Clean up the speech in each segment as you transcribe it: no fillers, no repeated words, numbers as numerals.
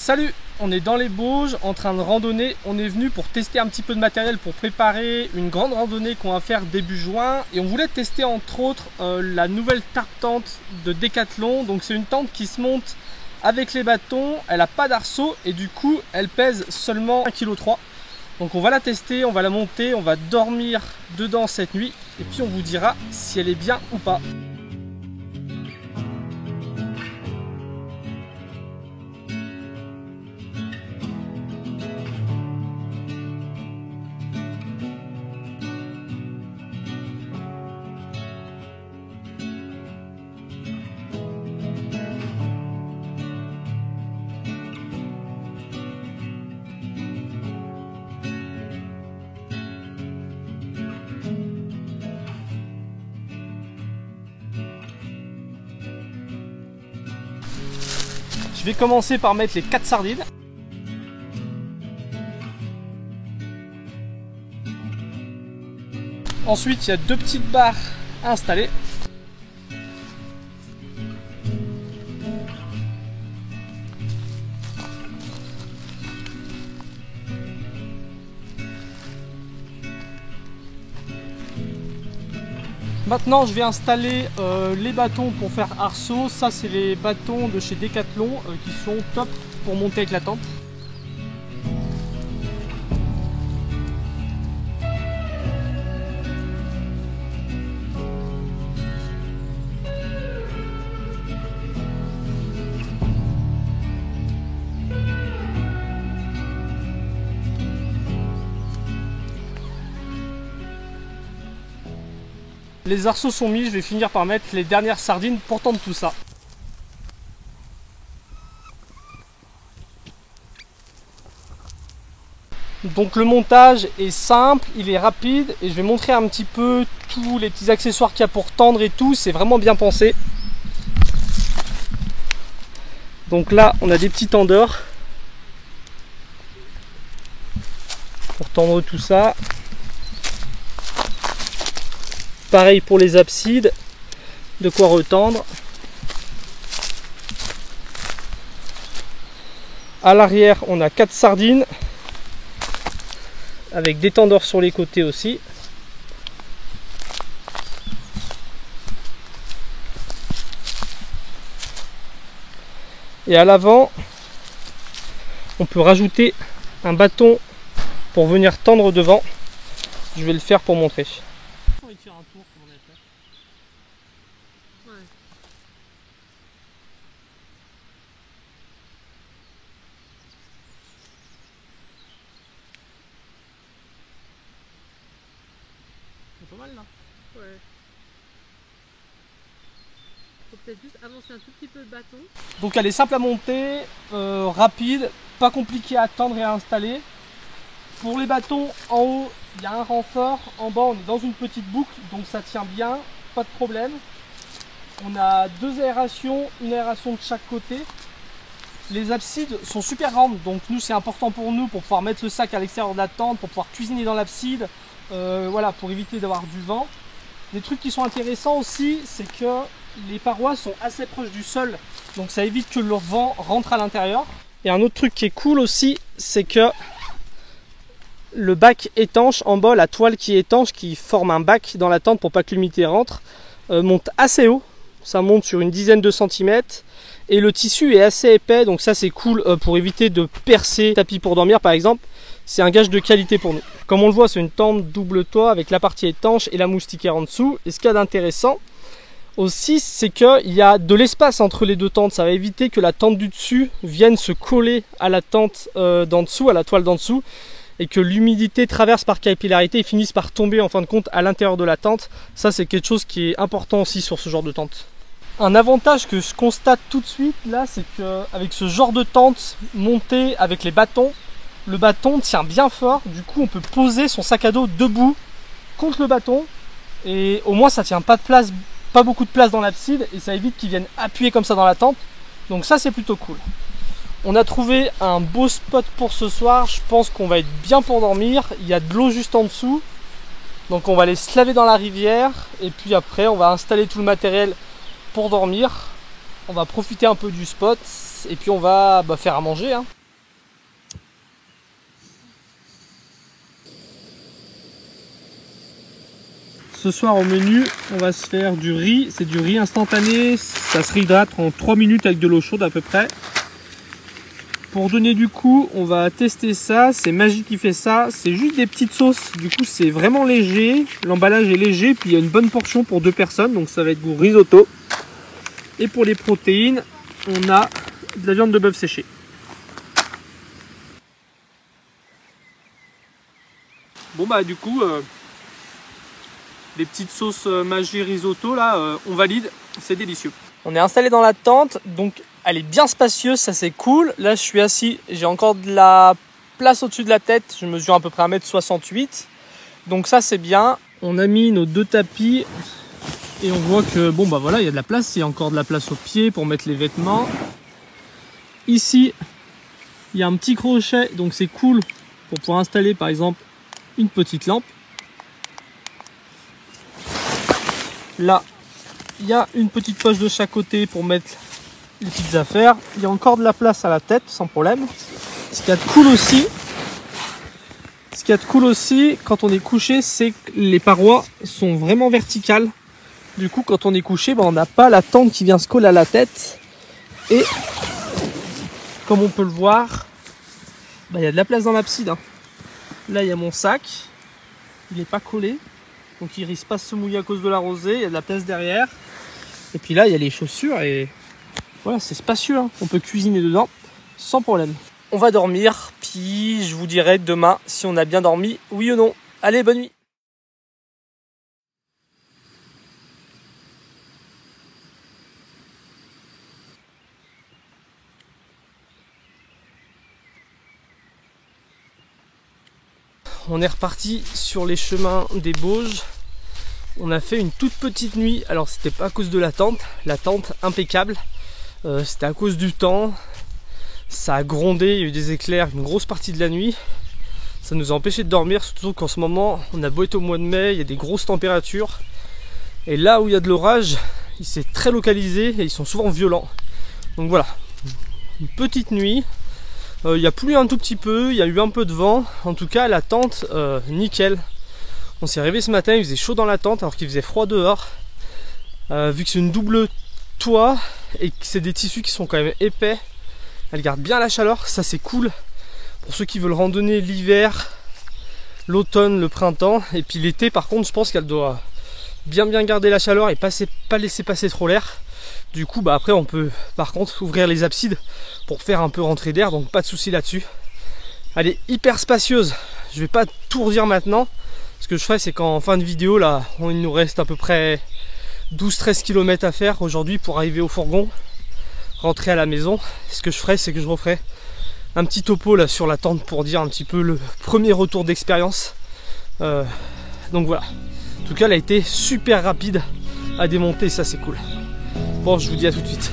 Salut, on est dans les Bauges en train de randonner. On est venu pour tester un petit peu de matériel pour préparer une grande randonnée qu'on va faire début juin. Et on voulait tester entre autres la nouvelle Tarp tente de Decathlon. Donc c'est une tente qui se monte avec les bâtons, elle n'a pas d'arceau et du coup elle pèse seulement 1,3 kg. Donc on va la tester, on va la monter, on va dormir dedans cette nuit et puis on vous dira si elle est bien ou pas. Je vais commencer par mettre les 4 sardines. Ensuite, il y a 2 petites barres installées. Maintenant, je vais installer les bâtons pour faire arceau. Ça, c'est les bâtons de chez Decathlon qui sont top pour monter avec la tente. Les arceaux sont mis, je vais finir par mettre les dernières sardines pour tendre tout ça. Donc le montage est simple, il est rapide et je vais montrer un petit peu tous les petits accessoires qu'il y a pour tendre et tout, c'est vraiment bien pensé. Donc là on a des petits tendeurs pour tendre tout ça. Pareil pour les absides, de quoi retendre. À l'arrière, on a 4 sardines avec des tendeurs sur les côtés aussi. Et à l'avant, on peut rajouter un bâton pour venir tendre devant. Je vais le faire pour montrer. Un tour comme on a fait. Ouais. C'est pas mal là. Ouais. Faut peut-être juste avancer un tout petit peu le bâton. Donc elle est simple à monter, rapide, pas compliqué à tendre et à installer. Pour les bâtons en haut, il y a un renfort, en bas on est dans une petite boucle, donc ça tient bien, pas de problème. On a 2 aérations, une aération de chaque côté. Les absides sont super grandes, donc nous c'est important pour nous pour pouvoir mettre le sac à l'extérieur de la tente, pour pouvoir cuisiner dans l'abside, voilà, pour éviter d'avoir du vent. Des trucs qui sont intéressants aussi, c'est que les parois sont assez proches du sol, donc ça évite que le vent rentre à l'intérieur. Et un autre truc qui est cool aussi, c'est que le bac étanche en bas, la toile qui est étanche, qui forme un bac dans la tente pour pas que l'humidité rentre, monte assez haut. Ça monte sur une dizaine de centimètres. Et le tissu est assez épais, donc ça c'est cool pour éviter de percer le tapis pour dormir par exemple. C'est un gage de qualité pour nous. Comme on le voit, c'est une tente double toit avec la partie étanche et la moustiquaire en dessous. Et ce qu'il y a d'intéressant aussi, c'est qu'il y a de l'espace entre les deux tentes. Ça va éviter que la tente du dessus vienne se coller à la tente d'en dessous, à la toile d'en dessous, et que l'humidité traverse par capillarité et finisse par tomber en fin de compte à l'intérieur de la tente. Ça c'est quelque chose qui est important aussi sur ce genre de tente. Un avantage que je constate tout de suite là, c'est qu'avec ce genre de tente montée avec les bâtons, le bâton tient bien fort. Du coup on peut poser son sac à dos debout contre le bâton et au moins ça tient pas de place, pas beaucoup de place dans l'abside et ça évite qu'il vienne appuyer comme ça dans la tente. Donc ça c'est plutôt cool. On a trouvé un beau spot pour ce soir, je pense qu'on va être bien pour dormir. Il y a de l'eau juste en dessous, donc on va aller se laver dans la rivière et puis après on va installer tout le matériel pour dormir. On va profiter un peu du spot et puis on va faire à manger, hein. ce soir au menu, on va se faire du riz. C'est du riz instantané, ça se réhydrate en 3 minutes avec de l'eau chaude à peu près. Pour donner du coup, on va tester ça. C'est Magie qui fait ça. C'est juste des petites sauces. Du coup, c'est vraiment léger. L'emballage est léger. Puis il y a une bonne portion pour 2 personnes. Donc ça va être goût risotto. Et pour les protéines, on a de la viande de bœuf séchée. Bon bah du coup, les petites sauces Magie risotto là, on valide. C'est délicieux. On est installé dans la tente. Donc elle est bien spacieuse, ça c'est cool. Là je suis assis, j'ai encore de la place au-dessus de la tête. Je mesure à peu près 1,68 m. Donc ça c'est bien. On a mis nos 2 tapis et on voit que bon bah voilà, il y a de la place. Il y a encore de la place aux pieds pour mettre les vêtements. Ici, il y a un petit crochet, donc c'est cool pour pouvoir installer par exemple une petite lampe. Là, il y a une petite poche de chaque côté pour mettre les petites affaires. Il y a encore de la place à la tête sans problème. Ce qu'il y a de cool aussi, quand on est couché, c'est que les parois sont vraiment verticales. Du coup, quand on est couché, on n'a pas la tente qui vient se coller à la tête. Et comme on peut le voir, il y a de la place dans l'abside. Là, il y a mon sac. Il n'est pas collé. Donc il risque pas de se mouiller à cause de la rosée. Il y a de la place derrière. Et puis là, il y a les chaussures et voilà, c'est spacieux, hein. On peut cuisiner dedans sans problème. On va dormir, puis je vous dirai demain si on a bien dormi, oui ou non. Allez, bonne nuit. On est reparti sur les chemins des Bauges. On a fait une toute petite nuit. Alors c'était pas à cause de la tente impeccable. C'était à cause du temps. Ça a grondé, il y a eu des éclairs une grosse partie de la nuit. Ça nous a empêché de dormir, surtout qu'en ce moment, on a beau être au mois de mai, il y a des grosses températures. Et là où il y a de l'orage, il s'est très localisé et ils sont souvent violents. Donc voilà, une petite nuit. Il y a plu un tout petit peu, il y a eu un peu de vent. En tout cas, la tente, nickel. On s'est réveillé ce matin, il faisait chaud dans la tente alors qu'il faisait froid dehors. Vu que c'est une double toit et que c'est des tissus qui sont quand même épais, elle garde bien la chaleur, ça c'est cool pour ceux qui veulent randonner l'hiver, l'automne, le printemps. Et puis l'été par contre je pense qu'elle doit bien garder la chaleur et pas laisser passer trop l'air. Du coup après on peut par contre ouvrir les absides pour faire un peu rentrer d'air, donc pas de souci là-dessus. Elle est hyper spacieuse, je vais pas tout redire maintenant. Ce que je ferai c'est qu'en fin de vidéo là, il nous reste à peu près 12-13 km à faire aujourd'hui pour arriver au fourgon, rentrer à la maison. Ce que je ferai c'est que je referai un petit topo là sur la tente pour dire un petit peu le premier retour d'expérience. Donc voilà, en tout cas elle a été super rapide à démonter, ça c'est cool. Bon, je vous dis à tout de suite.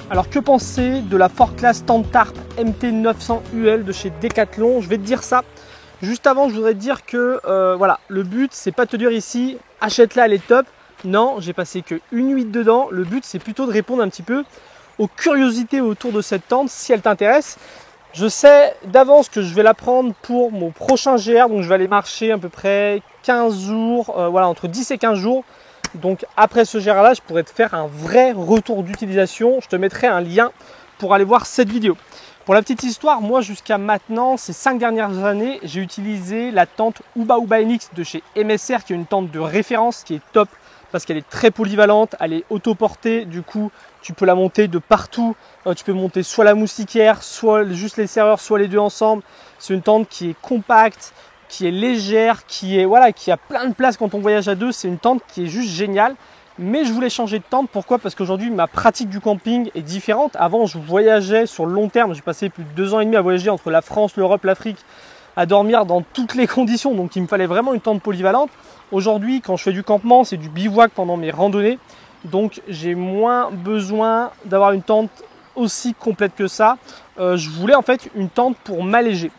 Alors que penser de la Ford Class Tente Tarp MT900 UL de chez Decathlon? Je vais te dire ça. Juste avant, je voudrais te dire que voilà, le but c'est pas de te dire ici achète-la, elle est top. Non, j'ai passé que une nuit dedans. Le but c'est plutôt de répondre un petit peu aux curiosités autour de cette tente si elle t'intéresse. Je sais d'avance que je vais la prendre pour mon prochain GR, donc je vais aller marcher à peu près 15 jours, voilà, entre 10 et 15 jours. Donc après ce GR là, je pourrais te faire un vrai retour d'utilisation. Je te mettrai un lien pour aller voir cette vidéo. Pour la petite histoire, moi jusqu'à maintenant, ces 5 dernières années, j'ai utilisé la tente Uba NX de chez MSR, qui est une tente de référence, qui est top parce qu'elle est très polyvalente, elle est autoportée, du coup tu peux la monter de partout. Tu peux monter soit la moustiquaire, soit juste les serreurs, soit les deux ensemble. C'est une tente qui est compacte, qui est légère, qui a plein de place quand on voyage à deux. C'est une tente qui est juste géniale. Mais je voulais changer de tente. Pourquoi? Parce qu'aujourd'hui ma pratique du camping est différente. Avant je voyageais sur le long terme, j'ai passé plus de 2 ans et demi à voyager entre la France, l'Europe, l'Afrique, à dormir dans toutes les conditions, donc il me fallait vraiment une tente polyvalente. Aujourd'hui quand je fais du campement, c'est du bivouac pendant mes randonnées, donc j'ai moins besoin d'avoir une tente aussi complète que ça. Je voulais en fait une tente pour m'alléger.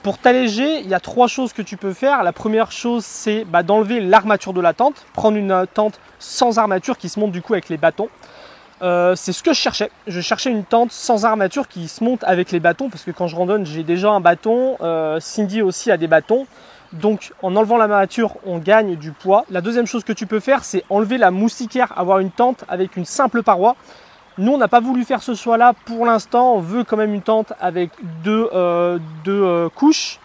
Pour t'alléger, il y a 3 choses que tu peux faire. La première chose, c'est d'enlever l'armature de la tente, prendre une tente sans armature qui se monte du coup avec les bâtons. C'est ce que je cherchais. Je cherchais une tente sans armature qui se monte avec les bâtons, parce que quand je randonne, j'ai déjà un bâton. Cindy aussi a des bâtons. Donc en enlevant l'armature, on gagne du poids. La deuxième chose que tu peux faire, c'est enlever la moustiquaire, avoir une tente avec une simple paroi. Nous, on n'a pas voulu faire ce choix-là pour l'instant. On veut quand même une tente avec deux couches.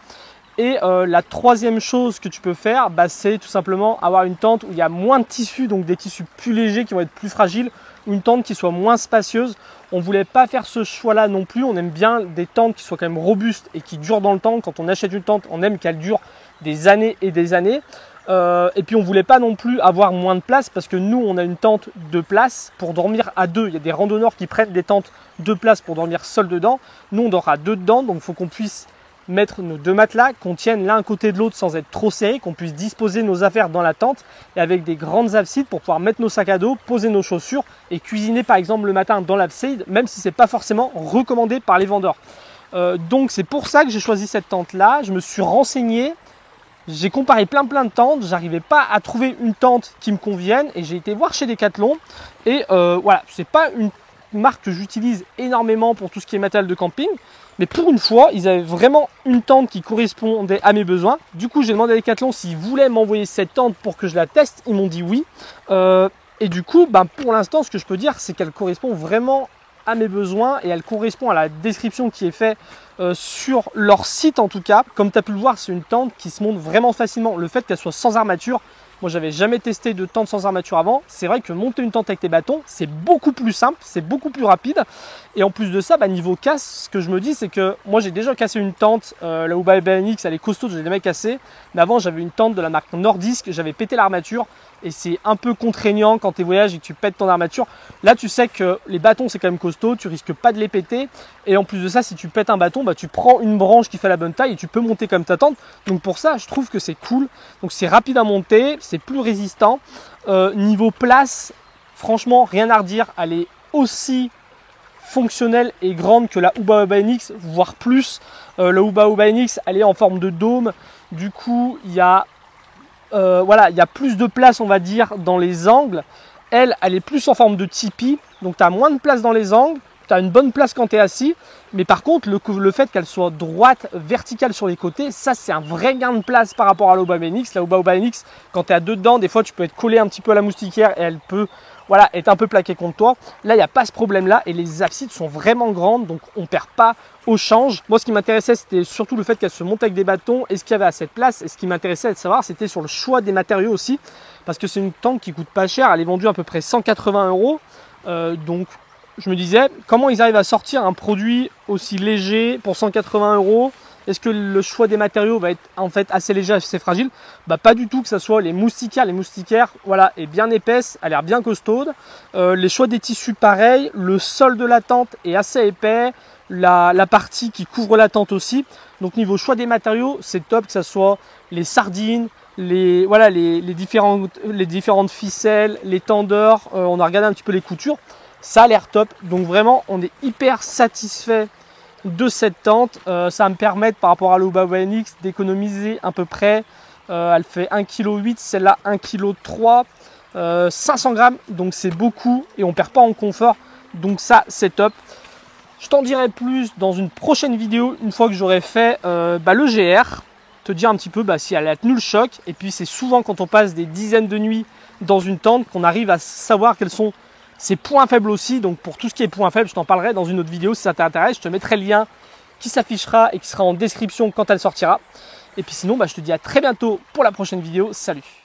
Et la troisième chose que tu peux faire, c'est tout simplement avoir une tente où il y a moins de tissus, donc des tissus plus légers qui vont être plus fragiles, ou une tente qui soit moins spacieuse. On ne voulait pas faire ce choix-là non plus. On aime bien des tentes qui soient quand même robustes et qui durent dans le temps. Quand on achète une tente, on aime qu'elle dure des années et des années. Et puis on ne voulait pas non plus avoir moins de place, parce que nous on a une tente de place pour dormir à deux. Il y a des randonneurs qui prennent des tentes de place pour dormir seul dedans. Nous on dort à deux dedans, donc il faut qu'on puisse mettre nos 2 matelas, qu'on tienne l'un à côté de l'autre sans être trop serré, qu'on puisse disposer nos affaires dans la tente, et avec des grandes absides pour pouvoir mettre nos sacs à dos, poser nos chaussures et cuisiner par exemple le matin dans l'abside, même si c'est pas forcément recommandé par les vendeurs. Donc c'est pour ça que j'ai choisi cette tente là. Je me suis renseigné, j'ai comparé plein de tentes, j'arrivais pas à trouver une tente qui me convienne, et j'ai été voir chez Decathlon. Et voilà, c'est pas une marque que j'utilise énormément pour tout ce qui est matériel de camping, mais pour une fois ils avaient vraiment une tente qui correspondait à mes besoins. Du coup j'ai demandé à Decathlon s'ils voulaient m'envoyer cette tente pour que je la teste. Ils m'ont dit oui, et du coup pour l'instant ce que je peux dire, c'est qu'elle correspond vraiment à mes besoins, et elle correspond à la description qui est faite sur leur site. En tout cas, comme tu as pu le voir, c'est une tente qui se monte vraiment facilement. Le fait qu'elle soit sans armature, moi j'avais jamais testé de tente sans armature avant. C'est vrai que monter une tente avec tes bâtons, c'est beaucoup plus simple, c'est beaucoup plus rapide. Et en plus de ça, niveau casse, ce que je me dis, c'est que moi j'ai déjà cassé une tente, la Huba BNX, elle est costaud, je l'ai jamais cassée. Mais avant j'avais une tente de la marque Nordisk, j'avais pété l'armature, et c'est un peu contraignant quand tu voyages et que tu pètes ton armature. Là tu sais que les bâtons c'est quand même costaud, tu risques pas de les péter. Et en plus de ça, si tu pètes un bâton, tu prends une branche qui fait la bonne taille et tu peux monter comme ta tente. Donc pour ça, je trouve que c'est cool. Donc c'est rapide à monter, c'est plus résistant. Niveau place, franchement, rien à redire. Elle est aussi fonctionnelle et grande que la Huba NX, voire plus. La Huba NX, elle est en forme de dôme. Du coup, il y a plus de place, on va dire, dans les angles. Elle est plus en forme de tipi. Donc tu as moins de place dans les angles. Tu as une bonne place quand tu es assis, mais par contre le fait qu'elle soit droite, verticale sur les côtés, ça c'est un vrai gain de place par rapport à la Huba NX. La Huba NX, quand tu es à deux dedans, des fois tu peux être collé un petit peu à la moustiquaire et elle peut être un peu plaquée contre toi. Là il n'y a pas ce problème là, et les absides sont vraiment grandes, donc on ne perd pas au change. Moi ce qui m'intéressait, c'était surtout le fait qu'elle se monte avec des bâtons et ce qu'il y avait à cette place. Et ce qui m'intéressait de savoir, c'était sur le choix des matériaux aussi, parce que c'est une tente qui coûte pas cher. Elle est vendue à peu près 180 €, donc je me disais, comment ils arrivent à sortir un produit aussi léger pour 180 €? Est-ce que le choix des matériaux va être en fait assez léger, assez fragile? Pas du tout, que ce soit les moustiquaires. Les moustiquaires, est bien épaisse, elle a l'air bien costaude. Les choix des tissus, pareil. Le sol de la tente est assez épais. La partie qui couvre la tente aussi. Donc niveau choix des matériaux, c'est top, que ce soit les sardines, les différentes ficelles, les tendeurs. On a regardé un petit peu les coutures. Ça a l'air top, donc vraiment on est hyper satisfait de cette tente. Ça va me permettre par rapport à l'Huba NX d'économiser à peu près, elle fait 1,8 kg, celle-là 1,3 kg, 500 grammes, donc c'est beaucoup et on perd pas en confort, donc ça c'est top. Je t'en dirai plus dans une prochaine vidéo, une fois que j'aurai fait le GR, te dire un petit peu si elle a tenu le choc. Et puis c'est souvent quand on passe des dizaines de nuits dans une tente qu'on arrive à savoir quels sont ses points faibles aussi. Donc pour tout ce qui est points faibles, je t'en parlerai dans une autre vidéo si ça t'intéresse. Je te mettrai le lien qui s'affichera et qui sera en description quand elle sortira. Et puis sinon, je te dis à très bientôt pour la prochaine vidéo. Salut!